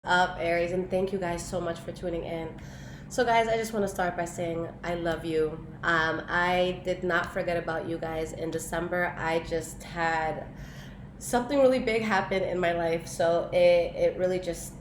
up, Aries? And thank you guys so much for tuning in. So guys, I just want to start by saying I love you. I did not forget about you guys in December. I just had something really big happen in my life, so it really just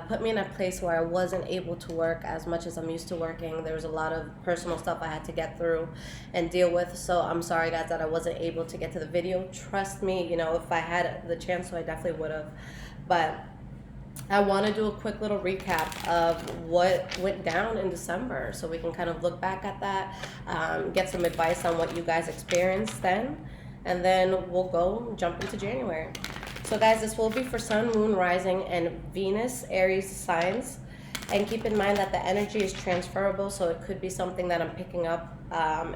put me in a place where I wasn't able to work as much as I'm used to working. There was a lot of personal stuff I had to get through and deal with, so I'm sorry guys that I wasn't able to get to the video. Trust me, you know, if I had the chance to, I definitely would have. But I want to do a quick little recap of what went down in December so we can kind of look back at that, get some advice on what you guys experienced then, and then we'll go jump into January. So guys, this will be for Sun, Moon, Rising, and Venus, Aries signs. And keep in mind that the energy is transferable, so it could be something that I'm picking up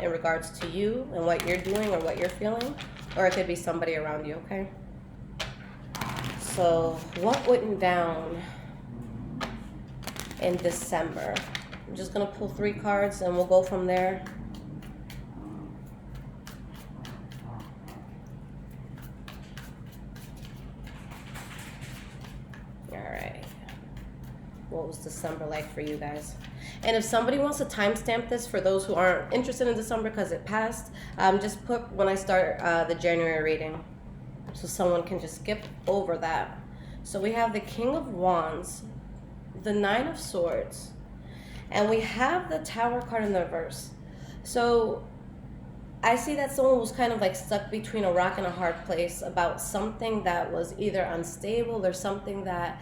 in regards to you and what you're doing or what you're feeling, or it could be somebody around you, okay? So what went down in December? I'm just going to pull 3 cards and we'll go from there. What was December like for you guys? And if somebody wants to timestamp this for those who aren't interested in December because it passed, just put when I start the January reading, so someone can just skip over that. So we have the King of Wands, the Nine of Swords, and we have the Tower card in the reverse. So I see that someone was kind of like stuck between a rock and a hard place about something that was either unstable or something that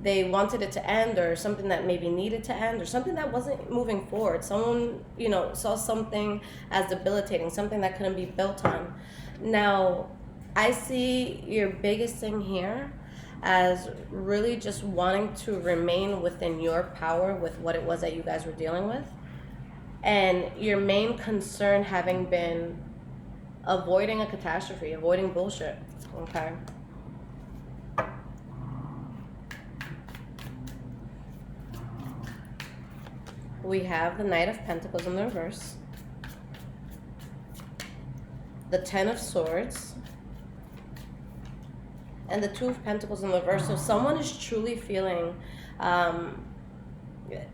they wanted it to end, or something that maybe needed to end, or something that wasn't moving forward. Someone, you know, saw something as debilitating, something that couldn't be built on. Now, I see your biggest thing here as really just wanting to remain within your power with what it was that you guys were dealing with. And your main concern having been avoiding a catastrophe, avoiding bullshit, okay? We have the Knight of Pentacles in the reverse, the Ten of Swords, and the Two of Pentacles in the reverse. So someone is truly feeling,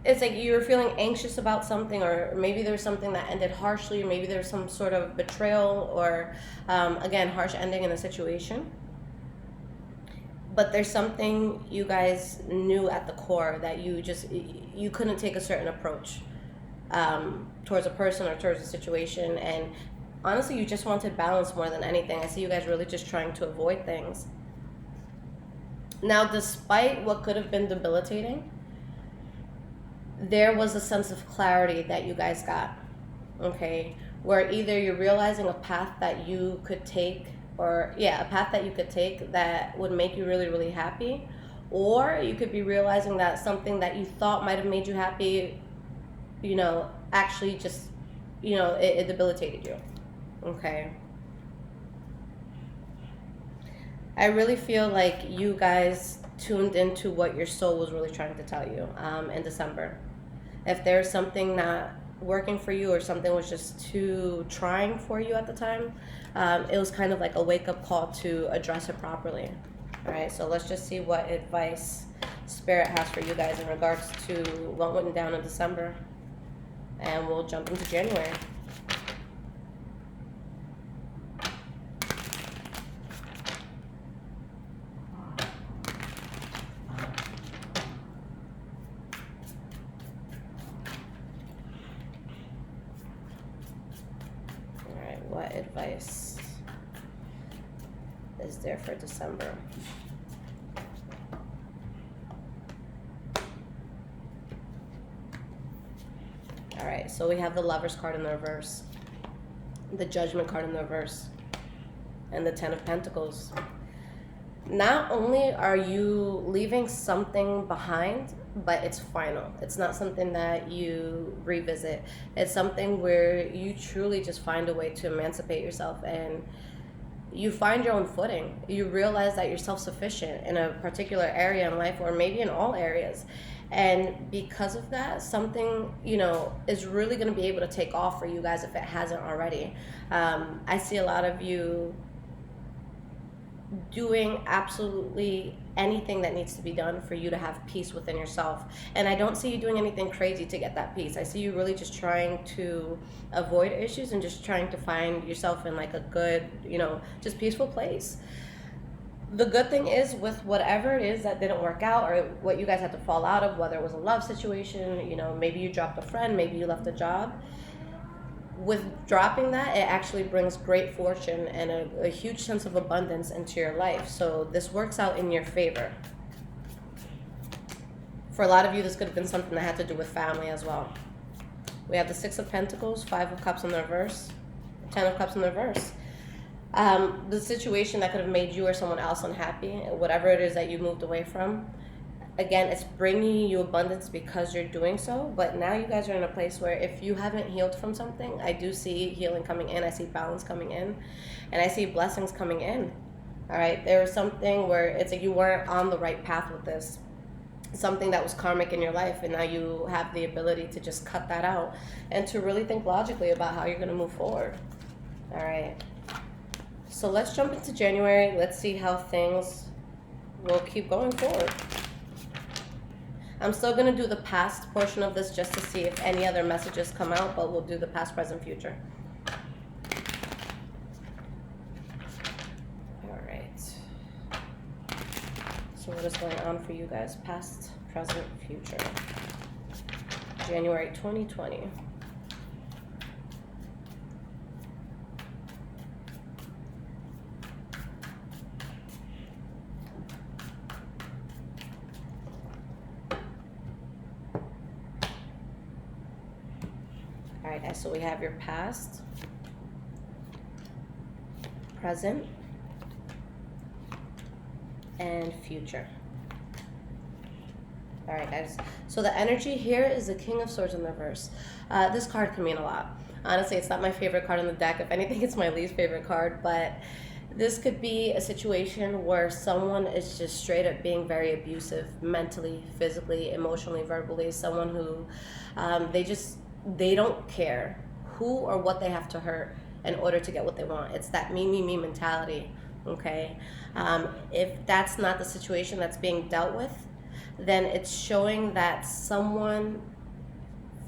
it's like you're feeling anxious about something, or maybe there's something that ended harshly, or maybe there's some sort of betrayal, or again, harsh ending in a situation. But there's something you guys knew at the core that you couldn't take a certain approach towards a person or towards a situation. And honestly, you just wanted balance more than anything. I see you guys really just trying to avoid things. Now, despite what could have been debilitating, there was a sense of clarity that you guys got, okay? Where either you're realizing a path that you could take, or a path that you could take that would make you really, really happy, or you could be realizing that something that you thought might have made you happy, you know, actually just, you know, it debilitated you, okay? I really feel like you guys tuned into what your soul was really trying to tell you in December. If there's something not working for you, or something was just too trying for you at the time, it was kind of like a wake-up call to address it properly. All right, so let's just see what advice Spirit has for you guys in regards to what went down in December, and we'll jump into January. What advice is there for December? All right, so we have the Lovers card in the reverse, the Judgment card in the reverse, and the Ten of Pentacles. Not only are you leaving something behind, but it's final. It's not something that you revisit. It's something where you truly just find a way to emancipate yourself, and you find your own footing. You realize that you're self-sufficient in a particular area in life, or maybe in all areas. And because of that, something, you know, is really going to be able to take off for you guys if it hasn't already. I see a lot of you doing absolutely anything that needs to be done for you to have peace within yourself. And I don't see you doing anything crazy to get that peace. I see you really just trying to avoid issues and just trying to find yourself in like a good, just peaceful place. The good thing is, with whatever it is that didn't work out or what you guys had to fall out of, whether it was a love situation, maybe you dropped a friend, maybe you left a job, with dropping that, it actually brings great fortune and a huge sense of abundance into your life. So this works out in your favor. For a lot of you, this could have been something that had to do with family as well. We have the 6 of Pentacles, 5 of Cups in the reverse, 10 of Cups in the reverse. The situation that could have made you or someone else unhappy, whatever it is that you moved away from, again, it's bringing you abundance because you're doing so. But now you guys are in a place where if you haven't healed from something, I do see healing coming in. I see balance coming in, and I see blessings coming in. All right, there was something where it's like you weren't on the right path with this, something that was karmic in your life, and now you have the ability to just cut that out and to really think logically about how you're going to move forward. All right, so let's jump into January. Let's see how things will keep going forward. I'm still going to do the past portion of this just to see if any other messages come out, but we'll do the past, present, future. All right. So what is going on for you guys? Past, present, future. January 2020. All right, so we have your past, present, and future. All right, guys. So the energy here is the King of Swords in reverse. This card can mean a lot. Honestly, it's not my favorite card in the deck. If anything, it's my least favorite card. But this could be a situation where someone is just straight up being very abusive, mentally, physically, emotionally, verbally. Someone who they don't care who or what they have to hurt in order to get what they want. It's that me, me, me mentality, okay? If that's not the situation that's being dealt with, then it's showing that someone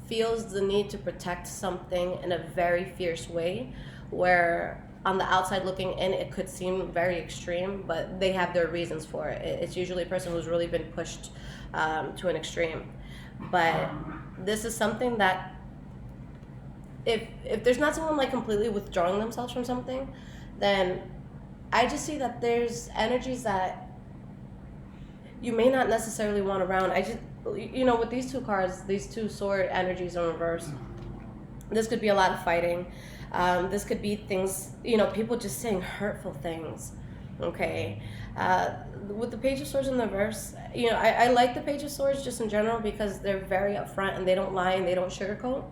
feels the need to protect something in a very fierce way, where on the outside looking in, it could seem very extreme, but they have their reasons for it. It's usually a person who's really been pushed to an extreme. But this is something that if there's not someone like completely withdrawing themselves from something, then I just see that there's energies that you may not necessarily want around. With these two cards, these two sword energies in reverse, this could be a lot of fighting. This could be things, people just saying hurtful things, okay? With the Page of Swords in the reverse, I like the Page of Swords just in general because they're very upfront and they don't lie and they don't sugarcoat.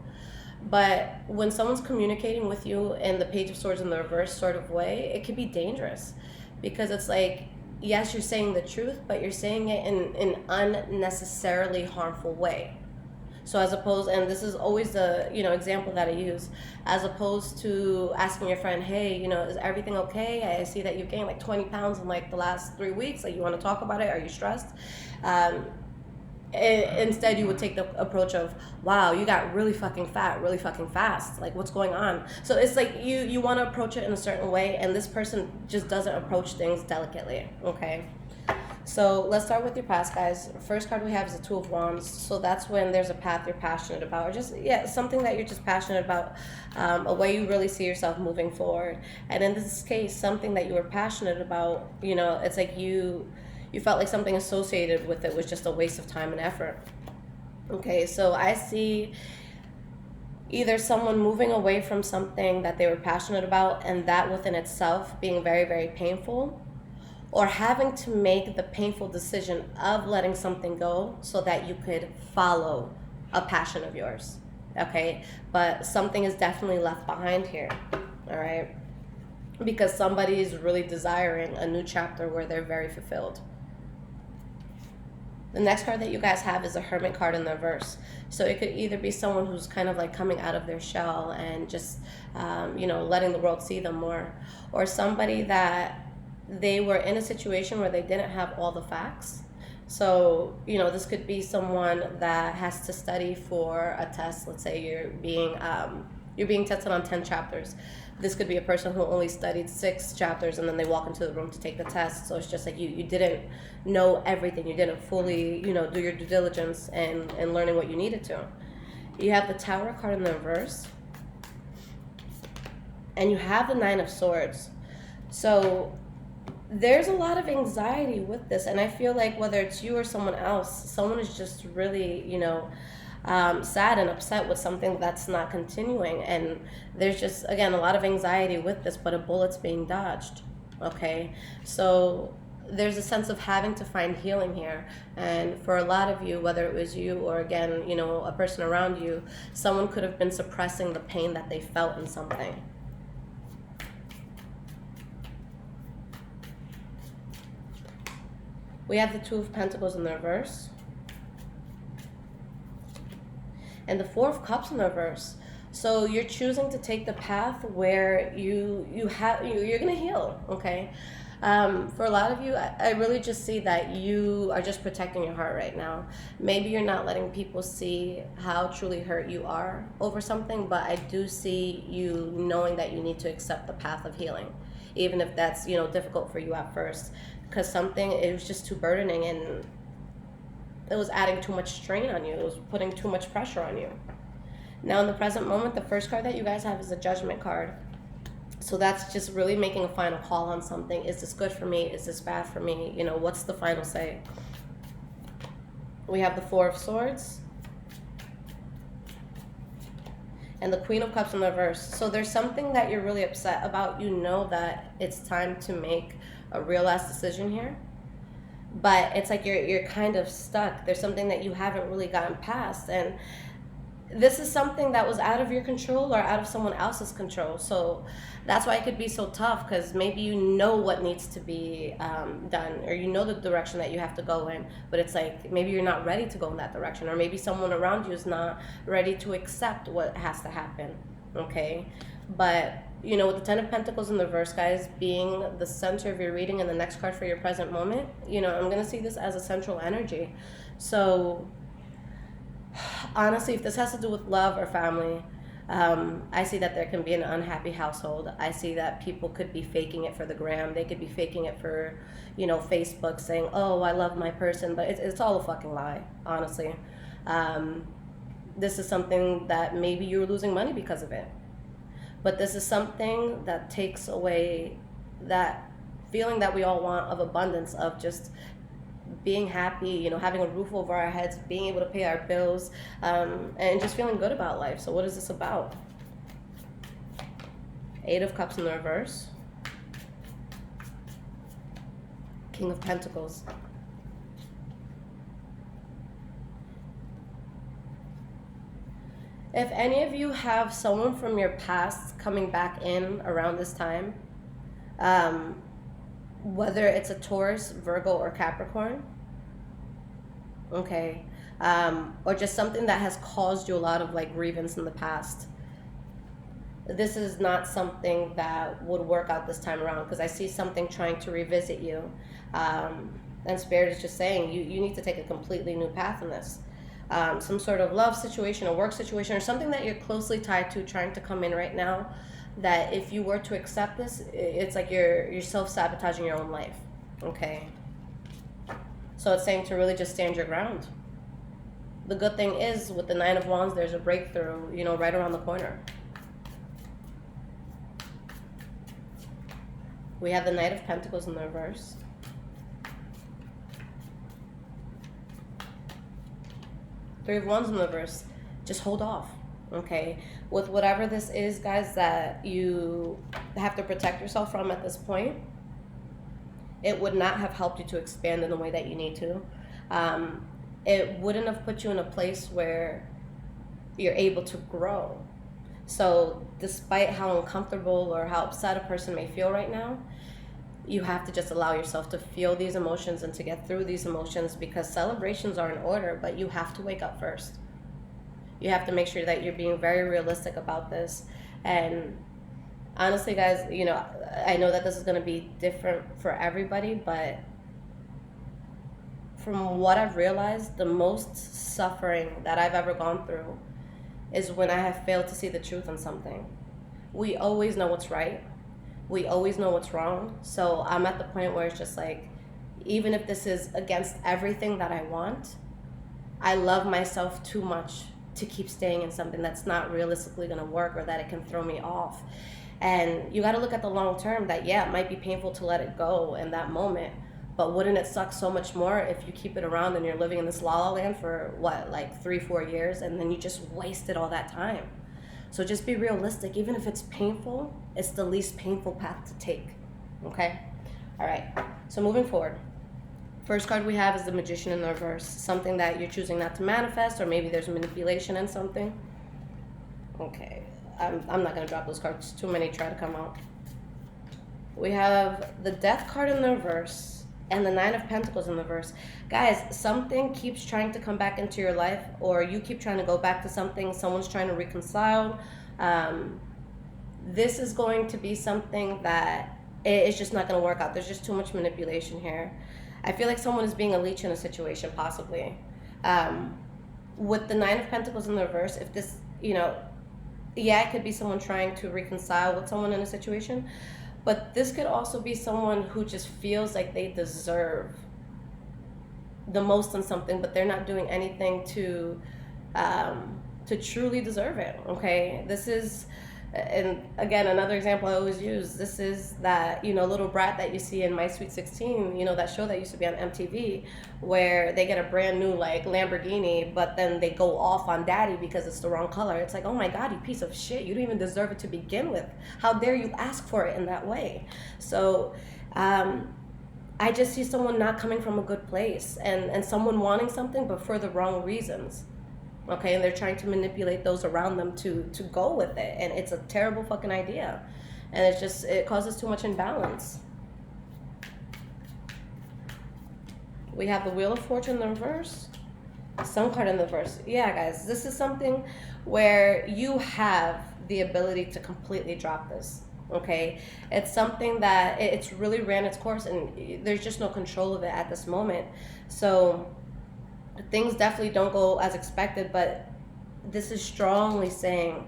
But when someone's communicating with you in the Page of Swords in the reverse sort of way, it can be dangerous because it's like, yes, you're saying the truth, but you're saying it in an unnecessarily harmful way. So as opposed, and this is always the example that I use, as opposed to asking your friend, hey, is everything okay? I see that you've gained like 20 pounds in like the last 3 weeks. Like, you want to talk about it? Are you stressed? Instead, you would take the approach of, wow, you got really fucking fat really fucking fast. Like, what's going on? So it's like you want to approach it in a certain way, and this person just doesn't approach things delicately, okay? So let's start with your past, guys. First card we have is the Two of Wands. So that's when there's a path you're passionate about, or just, something that you're just passionate about, a way you really see yourself moving forward. And in this case, something that you were passionate about, it's like you felt like something associated with it was just a waste of time and effort. Okay, so I see either someone moving away from something that they were passionate about, and that within itself being very, very painful, or having to make the painful decision of letting something go so that you could follow a passion of yours, okay? But something is definitely left behind here, all right? Because somebody is really desiring a new chapter where they're very fulfilled. The next card that you guys have is a Hermit card in the reverse. So it could either be someone who's kind of like coming out of their shell and just, letting the world see them more, or somebody that they were in a situation where they didn't have all the facts. So, this could be someone that has to study for a test. Let's say you're being tested on 10 chapters. This could be a person who only studied 6 chapters and then they walk into the room to take the test. So it's just like you didn't know everything. You didn't fully, do your due diligence and learning what you needed to. You have the Tower card in the reverse. And you have the Nine of Swords. So there's a lot of anxiety with this. And I feel like whether it's you or someone else, someone is just really, sad and upset with something that's not continuing. And there's just, again, a lot of anxiety with this, but a bullet's being dodged. Okay? So there's a sense of having to find healing here. And for a lot of you, whether it was you or, again, a person around you, someone could have been suppressing the pain that they felt in something. We have the Two of Pentacles in the reverse. And the Four of Cups in the reverse. So you're choosing to take the path where you're going to heal, okay? For a lot of you, I really just see that you are just protecting your heart right now. Maybe you're not letting people see how truly hurt you are over something, but I do see you knowing that you need to accept the path of healing, even if that's, difficult for you at first. Because it was just too burdening and it was adding too much strain on you. It was putting too much pressure on you. Now in the present moment, the first card that you guys have is the Judgment card. So that's just really making a final call on something. Is this good for me? Is this bad for me? What's the final say? We have the Four of Swords. And the Queen of Cups in the reverse. So there's something that you're really upset about. You know that it's time to make a real ass decision here, but it's like you're kind of stuck. There's something that you haven't really gotten past, and this is something that was out of your control or out of someone else's control. So that's why it could be so tough, because maybe you know what needs to be done, or you know the direction that you have to go in, but it's like maybe you're not ready to go in that direction, or maybe someone around you is not ready to accept what has to happen. Okay, but with the Ten of Pentacles in the reverse, guys, being the center of your reading and the next card for your present moment, I'm going to see this as a central energy. So honestly, if this has to do with love or family, I see that there can be an unhappy household. I see that people could be faking it for the gram. They could be faking it for, Facebook, saying, oh, I love my person. But it's all a fucking lie, honestly. This is something that maybe you're losing money because of it. But this is something that takes away that feeling that we all want of abundance, of just being happy, having a roof over our heads, being able to pay our bills, and just feeling good about life. So what is this about? Eight of Cups in the reverse. King of Pentacles. If any of you have someone from your past coming back in around this time, whether it's a Taurus, Virgo, or Capricorn, okay, or just something that has caused you a lot of grievance in the past, this is not something that would work out this time around, because I see something trying to revisit you, and Spirit is just saying you need to take a completely new path in this. Some sort of love situation, a work situation, or something that you're closely tied to trying to come in right now, that if you were to accept this, it's like you're self-sabotaging your own life, okay? So it's saying to really just stand your ground. The good thing is, with the Nine of Wands, there's a breakthrough, right around the corner. We have the Knight of Pentacles in the reverse. Three of Wands in the reverse. Just hold off, okay? With whatever this is, guys, that you have to protect yourself from at this point, it would not have helped you to expand in the way that you need to. It wouldn't have put you in a place where you're able to grow. So despite how uncomfortable or how upset a person may feel right now, you have to just allow yourself to feel these emotions and to get through these emotions, because celebrations are in order, but you have to wake up first. You have to make sure that you're being very realistic about this. And Honestly, guys, you know, I know that this is going to be different for everybody, but from what I've realized, the most suffering that I've ever gone through is when I have failed to see the truth in something. We always know what's right. We always know what's wrong. So I'm at the point where it's just like, even if this is against everything that I want, I love myself too much to keep staying in something that's not realistically going to work or that it can throw me off. And you got to look at the long term that, yeah, it might be painful to let it go in that moment, but wouldn't it suck so much more if you keep it around and you're living in this la la land for what, like 3-4 years, and then you just wasted all that time? So just be realistic. Even if it's painful, it's the least painful path to take. Okay? All right. So moving forward. First card we have is the Magician in the reverse. Something that you're choosing not to manifest, or maybe there's manipulation in something. Okay. I'm not going to drop those cards. Too many try to come out. We have the Death card in the reverse and the Nine of Pentacles in the reverse. Guys, something keeps trying to come back into your life, or you keep trying to go back to something. Someone's trying to reconcile. This is going to be something that it's just not going to work out. There's just too much manipulation here. I feel like someone is being a leech in a situation, possibly. With the Nine of Pentacles in the reverse, if this, you know, yeah, it could be someone trying to reconcile with someone in a situation, but this could also be someone who just feels like they deserve the most in something, but they're not doing anything to truly deserve it. Okay, this is, and again, another example I always use, this is that, you know, little brat that you see in My Sweet 16, you know, that show that used to be on MTV, where they get a brand new like Lamborghini, but then they go off on daddy because it's the wrong color. It's like, oh my God, you piece of shit, you don't even deserve it to begin with. How dare you ask for it in that way? So I just see someone not coming from a good place, and someone wanting something but for the wrong reasons. Okay, and they're trying to manipulate those around them to go with it, and it's a terrible fucking idea, and it causes too much imbalance. We have the Wheel of Fortune in the reverse, Sun card in the reverse. Yeah, guys, this is something where you have the ability to completely drop this. Okay, it's something that it's really ran its course, and there's just no control of it at this moment. So things definitely don't go as expected, but this is strongly saying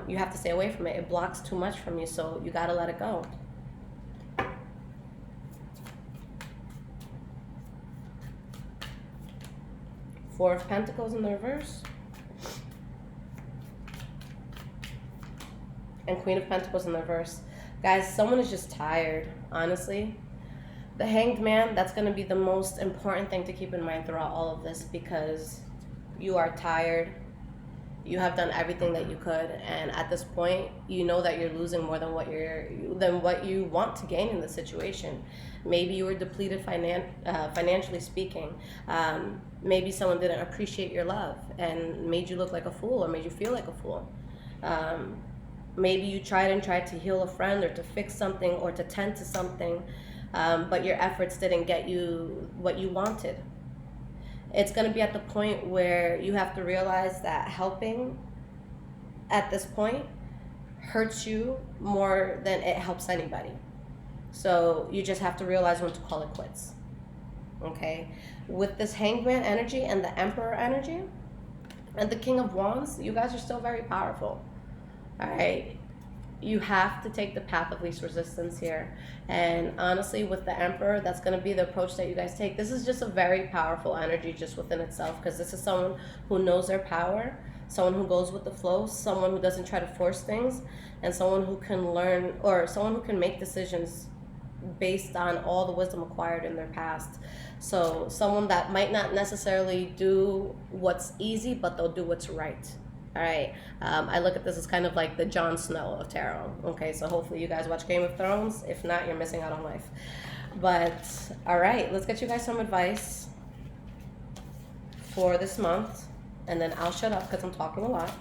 you have to stay away from it. It blocks too much from you, so you got to let it go. Four of Pentacles in the reverse. And Queen of Pentacles in the reverse. Guys, someone is just tired, honestly. The Hanged Man, that's going to be the most important thing to keep in mind throughout all of this, because you are tired. You have done everything that you could, and at this point, you know that you're losing more than what you want to gain in the situation. Maybe you were depleted financially speaking. Maybe someone didn't appreciate your love and made you look like a fool, or made you feel like a fool. Maybe you tried to heal a friend, or to fix something, or to tend to something, but your efforts didn't get you what you wanted. It's going to be at the point where you have to realize that helping at this point hurts you more than it helps anybody. So you just have to realize when to call it quits. Okay? With this Hanged Man energy and the Emperor energy and the King of Wands, you guys are still very powerful. All right? You have to take the path of least resistance here. And honestly, with the Emperor, that's going to be the approach that you guys take. This is just a very powerful energy just within itself, because this is someone who knows their power, someone who goes with the flow, someone who doesn't try to force things, and someone who can learn, or someone who can make decisions based on all the wisdom acquired in their past. So someone that might not necessarily do what's easy, but they'll do what's right. All right, I look at this as kind of like the Jon Snow of tarot. Okay, so hopefully you guys watch Game of Thrones. If not, you're missing out on life. But all right, let's get you guys some advice for this month, and then I'll shut up because I'm talking a lot.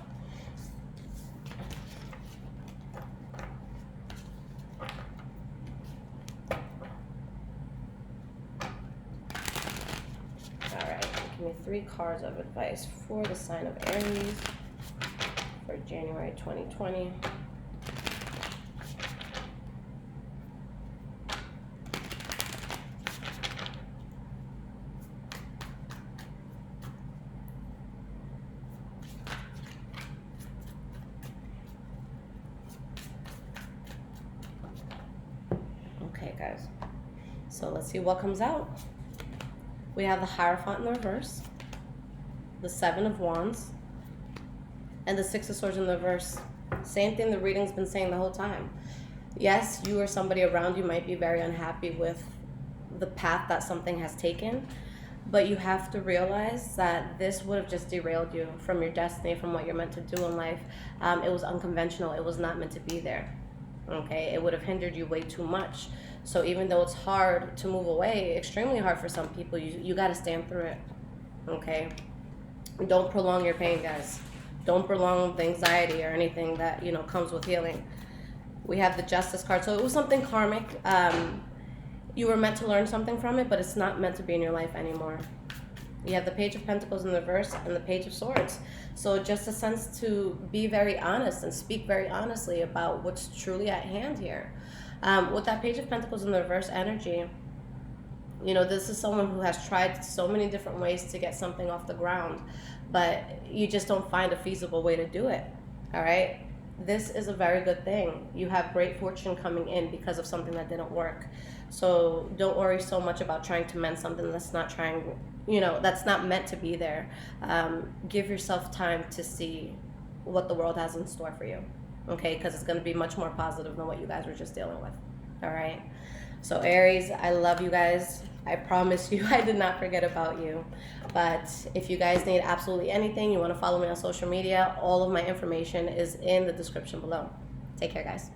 All right, give me 3 cards of advice for the sign of Aries for January 2020. So let's see what comes out. We have the Hierophant in the reverse, the Seven of Wands, and the Six of Swords in the reverse. Same thing the reading's been saying the whole time. Yes, you or somebody around you might be very unhappy with the path that something has taken, but you have to realize that this would have just derailed you from your destiny, from what you're meant to do in life. It was unconventional. It was not meant to be there. Okay, it would have hindered you way too much. So even though it's hard to move away, extremely hard for some people, you got to stand through it. Okay, don't prolong your pain, guys. Don't prolong the anxiety or anything that comes with healing. We have the Justice card. So it was something karmic. You were meant to learn something from it, but it's not meant to be in your life anymore. You have the Page of Pentacles in the reverse and the Page of Swords. So just a sense to be very honest and speak very honestly about what's truly at hand here. With that Page of Pentacles in the reverse energy, this is someone who has tried so many different ways to get something off the ground, but you just don't find a feasible way to do it. All right? This is a very good thing. You have great fortune coming in because of something that didn't work. So don't worry so much about trying to mend something that's not that's not meant to be there. Give yourself time to see what the world has in store for you. Okay? Because it's going to be much more positive than what you guys were just dealing with. All right? So Aries, I love you guys. I promise you I did not forget about you. But if you guys need absolutely anything, you want to follow me on social media, all of my information is in the description below. Take care, guys.